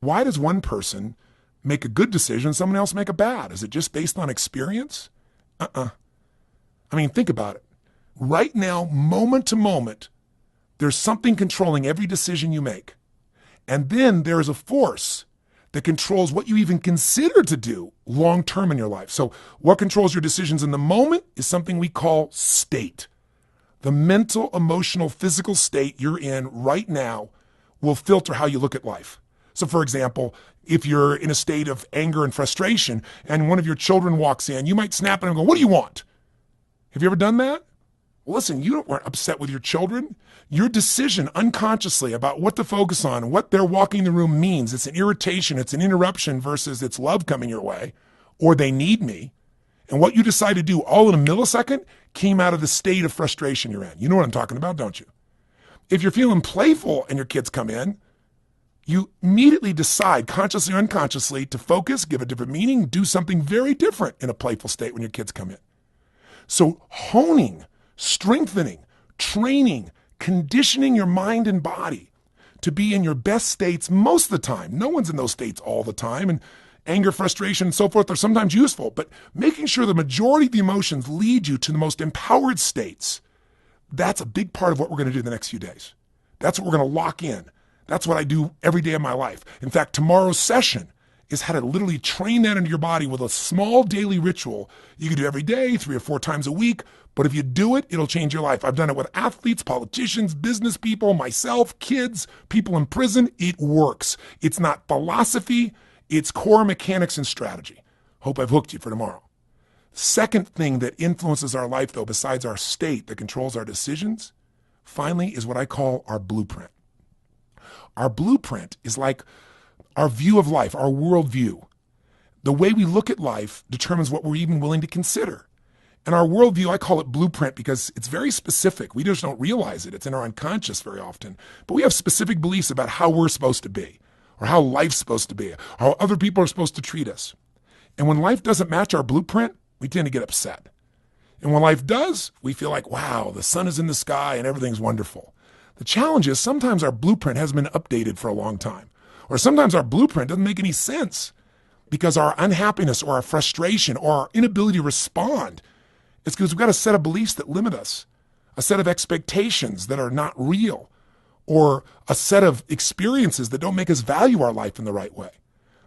Why does one person make a good decision, someone else make a bad? Is it just based on experience? I mean, think about it. Right now, moment to moment, there's something controlling every decision you make. And then there is a force that controls what you even consider to do long term in your life. So what controls your decisions in the moment is something we call state. The mental, emotional, physical state you're in right now will filter how you look at life. So for example, if you're in a state of anger and frustration and one of your children walks in, you might snap at him and go, "What do you want?" Have you ever done that? Well, listen, you weren't upset with your children. Your decision unconsciously about what to focus on, what their walking the room means, it's an irritation, it's an interruption versus it's love coming your way, or they need me. And what you decide to do all in a millisecond came out of the state of frustration you're in. You know what I'm talking about, don't you? If you're feeling playful and your kids come in, you immediately decide, consciously or unconsciously, to focus, give a different meaning, do something very different in a playful state when your kids come in. So honing, strengthening, training, conditioning your mind and body to be in your best states most of the time. No one's in those states all the time. And anger, frustration, and so forth are sometimes useful. But making sure the majority of the emotions lead you to the most empowered states, that's a big part of what we're going to do the next few days. That's what we're going to lock in. That's what I do every day of my life. In fact, tomorrow's session is how to literally train that into your body with a small daily ritual you can do every day, 3 or 4 times a week. But if you do it, it'll change your life. I've done it with athletes, politicians, business people, myself, kids, people in prison. It works. It's not philosophy. It's core mechanics and strategy. Hope I've hooked you for tomorrow. Second thing that influences our life, though, besides our state that controls our decisions, finally, is what I call our blueprint. Our blueprint is like our view of life, our worldview. The way we look at life determines what we're even willing to consider. And our worldview, I call it blueprint because it's very specific. We just don't realize it. It's in our unconscious very often. But we have specific beliefs about how we're supposed to be, or how life's supposed to be, or how other people are supposed to treat us. And when life doesn't match our blueprint, we tend to get upset. And when life does, we feel like, wow, the sun is in the sky and everything's wonderful. The challenge is sometimes our blueprint hasn't been updated for a long time. Or sometimes our blueprint doesn't make any sense because our unhappiness or our frustration or our inability to respond is because we've got a set of beliefs that limit us, a set of expectations that are not real, or a set of experiences that don't make us value our life in the right way.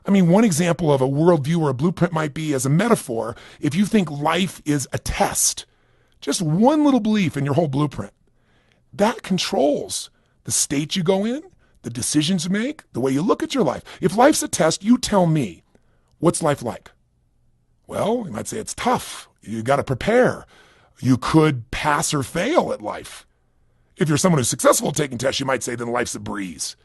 I mean, one example of a worldview or a blueprint might be as a metaphor, if you think life is a test, just one little belief in your whole blueprint, that controls the state you go in, the decisions you make, the way you look at your life. If life's a test, you tell me, what's life like? Well, you might say it's tough. You got to prepare. You could pass or fail at life. If you're someone who's successful at taking tests, you might say then life's a breeze.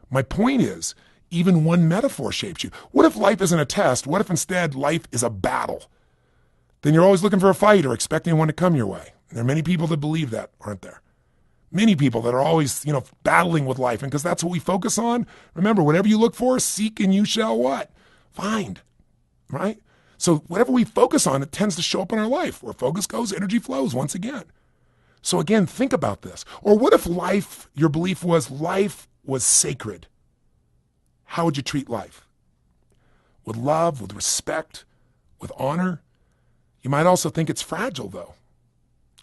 My point is, even one metaphor shapes you. What if life isn't a test? What if instead life is a battle? Then you're always looking for a fight or expecting one to come your way. There are many people that believe that, aren't there? Many people that are always, battling with life. And because that's what we focus on, remember, whatever you look for, seek and you shall what? Find, right? So whatever we focus on, it tends to show up in our life. Where focus goes, energy flows once again. So again, think about this. Or what if life, your belief was life was sacred? How would you treat life? With love, with respect, with honor? You might also think it's fragile, though.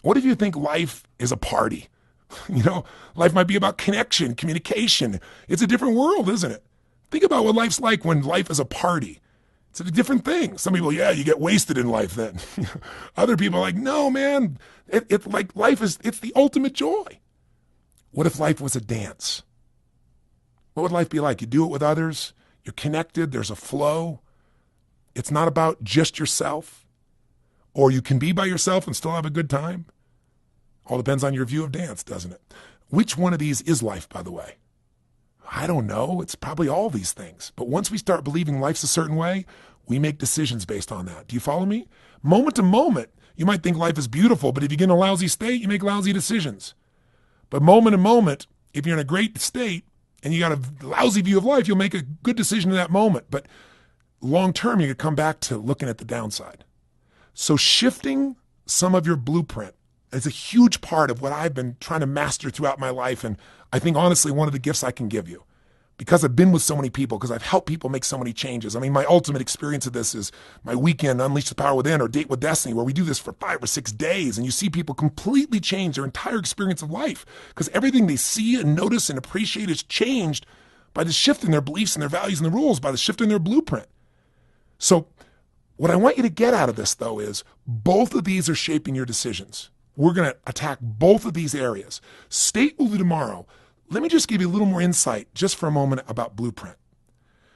What if you think life is a party? Life might be about connection, communication. It's a different world, isn't it? Think about what life's like when life is a party. It's a different thing. Some people, you get wasted in life then. Other people are like, no, man, it's like life it's the ultimate joy. What if life was a dance? What would life be like? You do it with others. You're connected. There's a flow. It's not about just yourself. Or you can be by yourself and still have a good time. All depends on your view of dance, doesn't it? Which one of these is life, by the way? I don't know. It's probably all these things. But once we start believing life's a certain way, we make decisions based on that. Do you follow me? Moment to moment, you might think life is beautiful, but if you get in a lousy state, you make lousy decisions. But moment to moment, if you're in a great state and you got a lousy view of life, you'll make a good decision in that moment. But long term, you could come back to looking at the downside. So shifting some of your blueprint is a huge part of what I've been trying to master throughout my life. And I think, honestly, one of the gifts I can give you. because I've been with so many people, because I've helped people make so many changes. I mean, my ultimate experience of this is my weekend, Unleash the Power Within or Date with Destiny, where we do this for 5 or 6 days, and you see people completely change their entire experience of life because everything they see and notice and appreciate is changed by the shift in their beliefs and their values and the rules, by the shift in their blueprint. So what I want you to get out of this, though, is both of these are shaping your decisions. We're going to attack both of these areas. State will do tomorrow. Let me just give you a little more insight just for a moment about blueprint.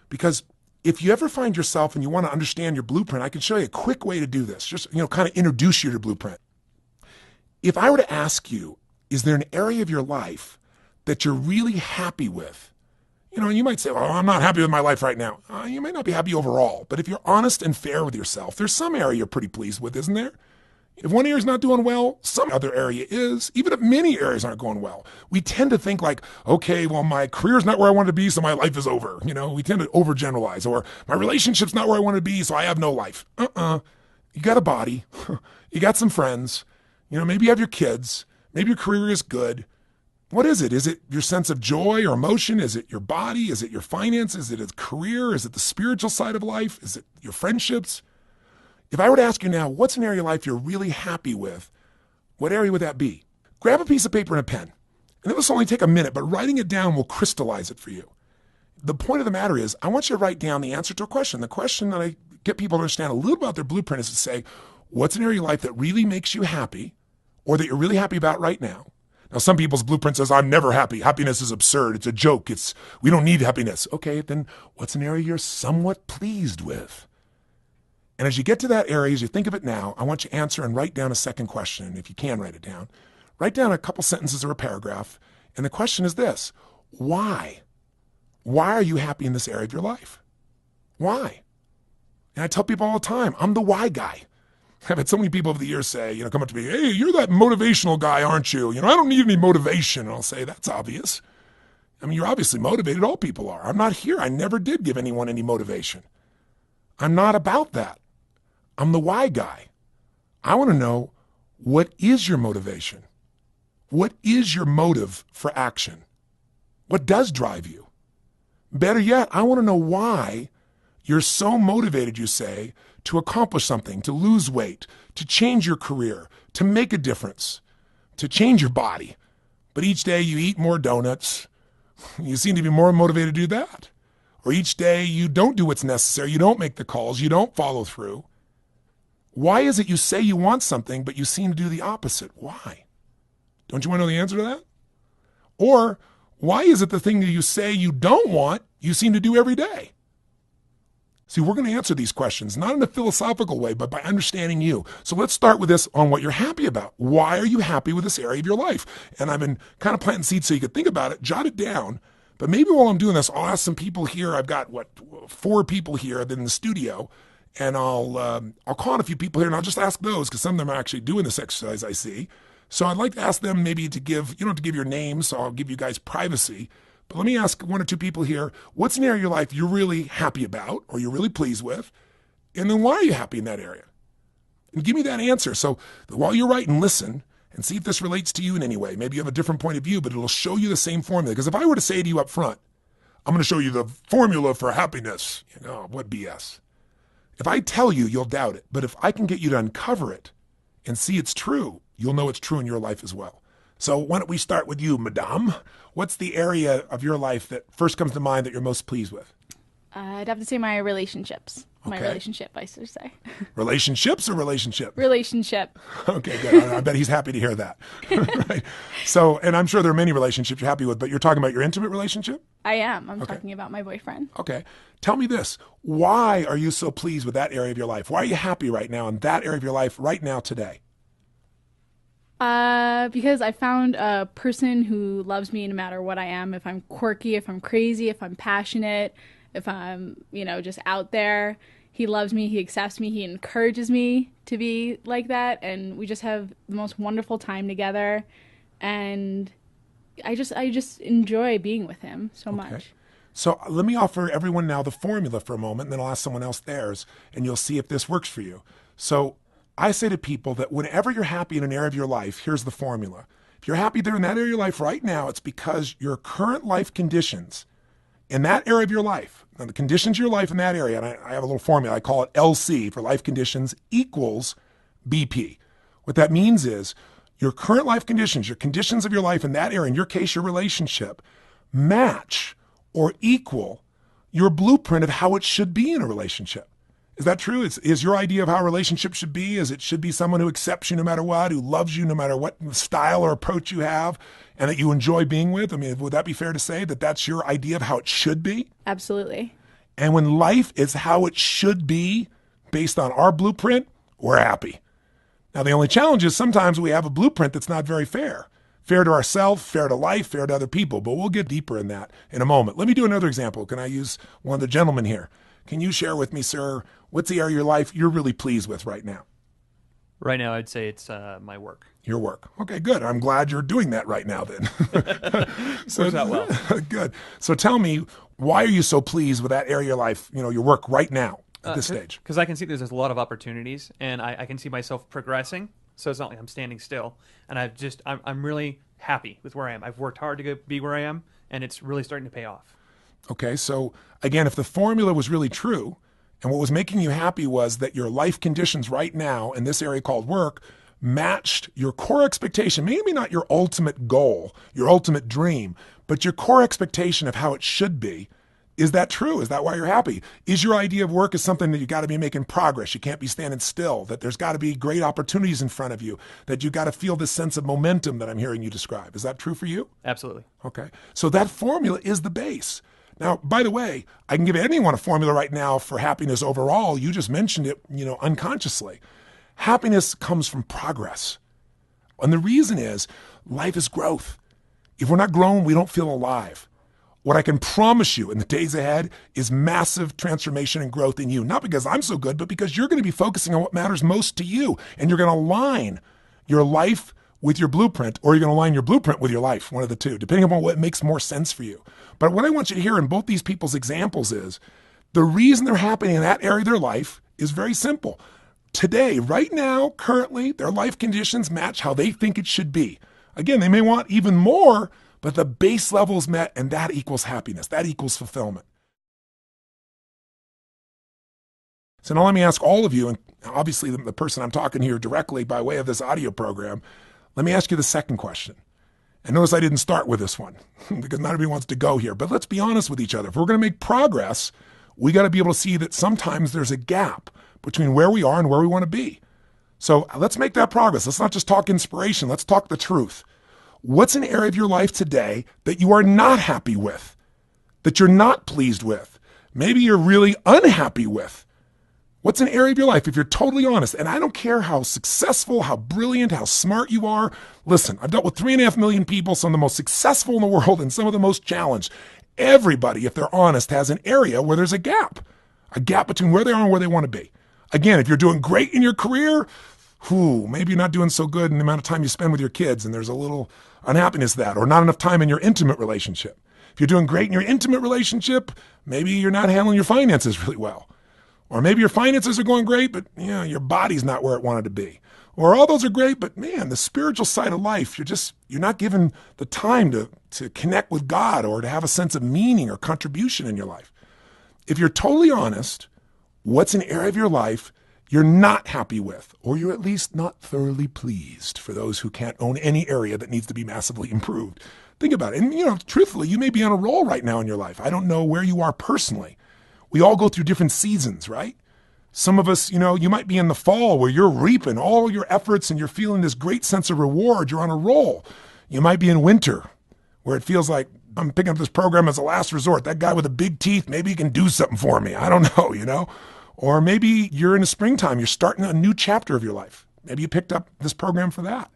Because if you ever find yourself and you want to understand your blueprint, I can show you a quick way to do this. Just, kind of introduce you to your blueprint. If I were to ask you, is there an area of your life that you're really happy with? And you might say, well, I'm not happy with my life right now. You may not be happy overall, but if you're honest and fair with yourself, there's some area you're pretty pleased with, isn't there? If one area is not doing well, some other area is, even if many areas aren't going well. We tend to think like, okay, well, my career is not where I want to be, so my life is over. We tend to overgeneralize, or my relationship's not where I want to be, so I have no life. You got a body. You got some friends. Maybe you have your kids. Maybe your career is good. What is it? Is it your sense of joy or emotion? Is it your body? Is it your finances? Is it a career? Is it the spiritual side of life? Is it your friendships? If I were to ask you now, what's an area of life you're really happy with, what area would that be? Grab a piece of paper and a pen. And this will only take a minute, but writing it down will crystallize it for you. The point of the matter is, I want you to write down the answer to a question. The question that I get people to understand a little about their blueprint is to say, what's an area of life that really makes you happy, or that you're really happy about right now? Now, some people's blueprint says, I'm never happy. Happiness is absurd. It's a joke. We don't need happiness. Okay, then what's an area you're somewhat pleased with? And as you get to that area, as you think of it now, I want you to answer and write down a second question. And if you can write it down, write down a couple sentences or a paragraph. And the question is this: why? Why are you happy in this area of your life? Why? And I tell people all the time, I'm the why guy. I've had so many people over the years say, come up to me, hey, you're that motivational guy, aren't you? I don't need any motivation. And I'll say, that's obvious. I mean, you're obviously motivated. All people are. I'm not here. I never did give anyone any motivation. I'm not about that. I'm the why guy. I want to know, what is your motivation? What is your motive for action? What does drive you? Better yet, I want to know why you're so motivated, you say, to accomplish something, to lose weight, to change your career, to make a difference, to change your body. But each day you eat more donuts. You seem to be more motivated to do that. Or each day you don't do what's necessary. You don't make the calls. You don't follow through. Why is it you say you want something, but you seem to do the opposite? Why? Don't you want to know the answer to that? Or why is it the thing that you say you don't want, you seem to do every day? See, we're going to answer these questions, not in a philosophical way, but by understanding you. So let's start with this on what you're happy about. Why are you happy with this area of your life? And I've been kind of planting seeds so you could think about it, jot it down. But maybe while I'm doing this, I'll ask some people here. I've got, 4 people here in the studio. And I'll call on a few people here, and I'll just ask those, because some of them are actually doing this exercise, I see. So I'd like to ask them maybe to give, you don't have to give your name, so I'll give you guys privacy. But let me ask 1 or 2 people here, what's an area of your life you're really happy about, or you're really pleased with? And then why are you happy in that area? And give me that answer. So while you're writing, listen and see if this relates to you in any way. Maybe you have a different point of view, but it'll show you the same formula. Because if I were to say to you up front, I'm going to show you the formula for happiness, what BS. If I tell you, you'll doubt it. But if I can get you to uncover it and see it's true, you'll know it's true in your life as well. So why don't we start with you, Madame? What's the area of your life that first comes to mind that you're most pleased with? I'd have to say my relationships. My Okay. relationship, I should say. Relationships or relationship? Relationship. Okay, good. I bet he's happy to hear that. Right. So, and I'm sure there are many relationships you're happy with, but you're talking about your intimate relationship? I am. I'm Okay. talking about my boyfriend. Okay. Tell me this. Why are you so pleased with that area of your life? Why are you happy right now in that area of your life right now today? Because I found a person who loves me no matter what I am. If I'm quirky, if I'm crazy, if I'm passionate, if I'm, just out there. He loves me, he accepts me, he encourages me to be like that, and we just have the most wonderful time together, and I just enjoy being with him so much. So let me offer everyone now the formula for a moment, and then I'll ask someone else theirs, and you'll see if this works for you. So I say to people that whenever you're happy in an area of your life, here's the formula. If you're happy there in that area of your life right now, it's because your current life conditions in that area of your life, now the conditions of your life in that area, and I have a little formula, I call it LC for life conditions equals BP. What that means is your current life conditions, your conditions of your life in that area, in your case, your relationship, match or equal your blueprint of how it should be in a relationship. Is that true? Is your idea of how a relationship should be, is it should be someone who accepts you no matter what, who loves you no matter what style or approach you have, and that you enjoy being with? I mean, would that be fair to say that that's your idea of how it should be? Absolutely. And when life is how it should be based on our blueprint, we're happy. Now, the only challenge is sometimes we have a blueprint that's not very fair. Fair to ourselves, fair to life, fair to other people. But we'll get deeper in that in a moment. Let me do another example. Can I use one of the gentlemen here? Can you share with me, sir, what's the area of your life you're really pleased with right now? Right now, I'd say it's my work. Your work. Okay, good. I'm glad you're doing that right now then. So, works out well. Good. So tell me, why are you so pleased with that area of your life, your work right now at this stage? Because I can see there's a lot of opportunities, and I can see myself progressing. So it's not like I'm standing still. And I'm really happy with where I am. I've worked hard to be where I am, and it's really starting to pay off. Okay, so again, if the formula was really true, and what was making you happy was that your life conditions right now in this area called work matched your core expectation, maybe not your ultimate goal, your ultimate dream, but your core expectation of how it should be. Is that true? Is that why you're happy? Is your idea of work is something that you got to be making progress? You can't be standing still, that there's got to be great opportunities in front of you, that you got to feel this sense of momentum that I'm hearing you describe. Is that true for you? Absolutely. Okay. So that formula is the base. Now, by the way, I can give anyone a formula right now for happiness overall. You just mentioned it, unconsciously. Happiness comes from progress. And the reason is life is growth. If we're not grown, we don't feel alive. What I can promise you in the days ahead is massive transformation and growth in you. Not because I'm so good, but because you're going to be focusing on what matters most to you. And you're going to align your life with your blueprint, or you're going to align your blueprint with your life, one of the two, depending upon what makes more sense for you. But what I want you to hear in both these people's examples is the reason they're happening in that area of their life is very simple. Today, right now, currently, their life conditions match how they think it should be. Again, they may want even more, but the base level is met, and that equals happiness. That equals fulfillment. So now let me ask all of you, and obviously the person I'm talking here directly by way of this audio program, let me ask you the second question. And notice I didn't start with this one because not everybody wants to go here. But let's be honest with each other. If we're going to make progress, we got to be able to see that sometimes there's a gap between where we are and where we want to be. So let's make that progress. Let's not just talk inspiration. Let's talk the truth. What's an area of your life today that you are not happy with, that you're not pleased with? Maybe you're really unhappy with. What's an area of your life, if you're totally honest? And I don't care how successful, how brilliant, how smart you are. Listen, I've dealt with 3.5 million people, some of the most successful in the world and some of the most challenged. Everybody, if they're honest, has an area where there's a gap between where they are and where they want to be. Again, if you're doing great in your career, maybe you're not doing so good in the amount of time you spend with your kids, and there's a little unhappiness that, or not enough time in your intimate relationship. If you're doing great in your intimate relationship, maybe you're not handling your finances really well. Or maybe your finances are going great, but your body's not where it wanted to be. Or all those are great, but man, the spiritual side of life, you're not given the time to connect with God or to have a sense of meaning or contribution in your life. If you're totally honest, what's an area of your life you're not happy with, or you're at least not thoroughly pleased, for those who can't own any area that needs to be massively improved? Think about it. And, truthfully, you may be on a roll right now in your life. I don't know where you are personally. We all go through different seasons, right? Some of us, you might be in the fall where you're reaping all your efforts and you're feeling this great sense of reward. You're on a roll. You might be in winter where it feels like I'm picking up this program as a last resort. That guy with the big teeth, maybe he can do something for me. I don't know, Or maybe you're in the springtime. You're starting a new chapter of your life. Maybe you picked up this program for that.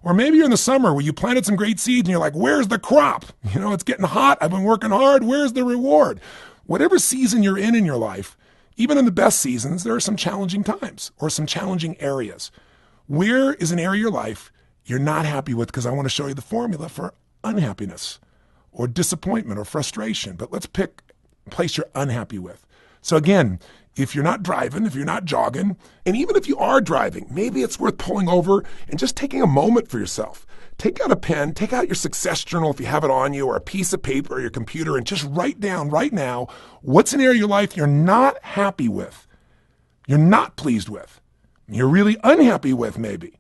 Or maybe you're in the summer where you planted some great seeds and you're like, where's the crop? It's getting hot. I've been working hard. Where's the reward? Whatever season you're in your life, even in the best seasons, there are some challenging times or some challenging areas. Where is an area of your life you're not happy with? Because I want to show you the formula for unhappiness or disappointment or frustration. But let's pick a place you're unhappy with. So again, if you're not driving, if you're not jogging, and even if you are driving, maybe it's worth pulling over and just taking a moment for yourself. take out a pen, take out your success journal if you have it on you, or a piece of paper or your computer, and just write down right now what's an area of your life you're not happy with, you're not pleased with, you're really unhappy with maybe.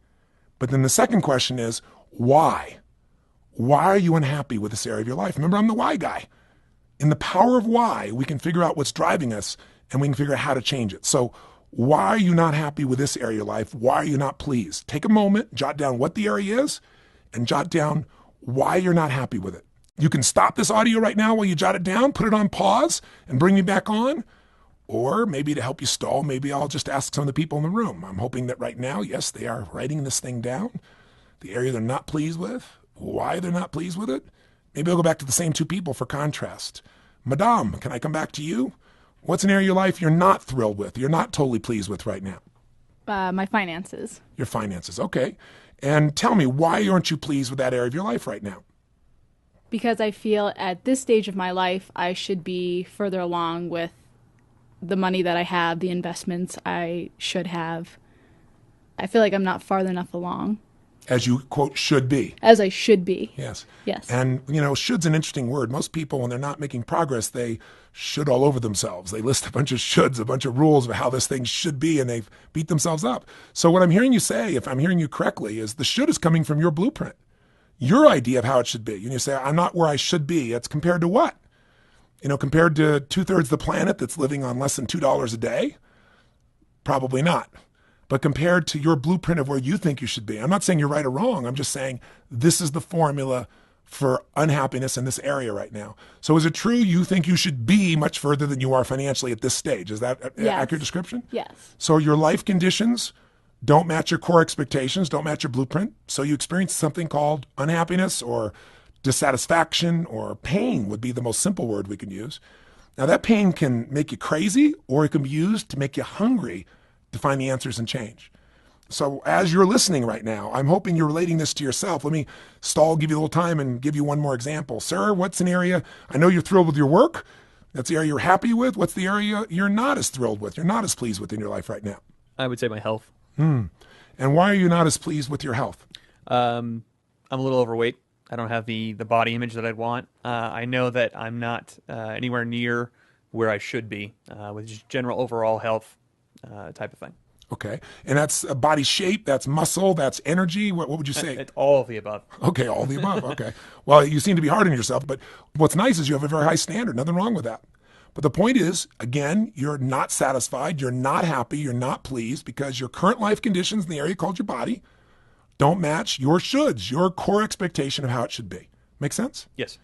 But then the second question is, why? Why are you unhappy with this area of your life? Remember, I'm the why guy. In the power of why, we can figure out what's driving us and we can figure out how to change it. So why are you not happy with this area of your life? Why are you not pleased? Take a moment, jot down what the area is, and jot down why you're not happy with it. You can stop this audio right now while you jot it down, put it on pause, and bring me back on. Or maybe to help you stall, maybe I'll just ask some of the people in the room. I'm hoping that right now, yes, they are writing this thing down, the area they're not pleased with, why they're not pleased with it. Maybe I'll go back to the same two people for contrast. Madame, can I come back to you? What's an area of your life you're not thrilled with, you're not totally pleased with right now? My finances. Your finances, okay. And tell me, why aren't you pleased with that area of your life right now? Because I feel at this stage of my life, I should be further along with the money that I have, the investments I should have. I feel like I'm not far enough along. As you, quote, should be. As I should be. Yes. Yes. And, should's an interesting word. Most people, when they're not making progress, they should all over themselves. They list a bunch of shoulds, a bunch of rules of how this thing should be, and they beat themselves up. So what I'm hearing you say, if I'm hearing you correctly, is the should is coming from your blueprint, your idea of how it should be. And you say, I'm not where I should be. It's compared to what? Compared to 2/3 of the planet that's living on less than $2 a day? Probably not. But compared to your blueprint of where you think you should be, I'm not saying you're right or wrong. I'm just saying this is the formula for unhappiness in this area right now. So is it true you think you should be much further than you are financially at this stage? Is that an accurate description? Yes. So your life conditions don't match your core expectations, don't match your blueprint. So you experience something called unhappiness or dissatisfaction, or pain would be the most simple word we can use. Now that pain can make you crazy, or it can be used to make you hungry to find the answers and change. So as you're listening right now, I'm hoping you're relating this to yourself. Let me stall, give you a little time, and give you one more example. Sir, what's an area, I know you're thrilled with your work. That's the area you're happy with. What's the area you're not as thrilled with, you're not as pleased with in your life right now? I would say my health. And why are you not as pleased with your health? I'm a little overweight. I don't have the body image that I'd want. I know that I'm not anywhere near where I should be with just general overall health type of thing. Okay. And that's body shape, that's muscle, that's energy. What would you say? It's all of the above. Okay, all of the above. Okay. Well, you seem to be hard on yourself, but what's nice is you have a very high standard. Nothing wrong with that. But the point is, again, you're not satisfied, you're not happy, you're not pleased because your current life conditions in the area called your body don't match your shoulds, your core expectation of how it should be. Make sense? Yes.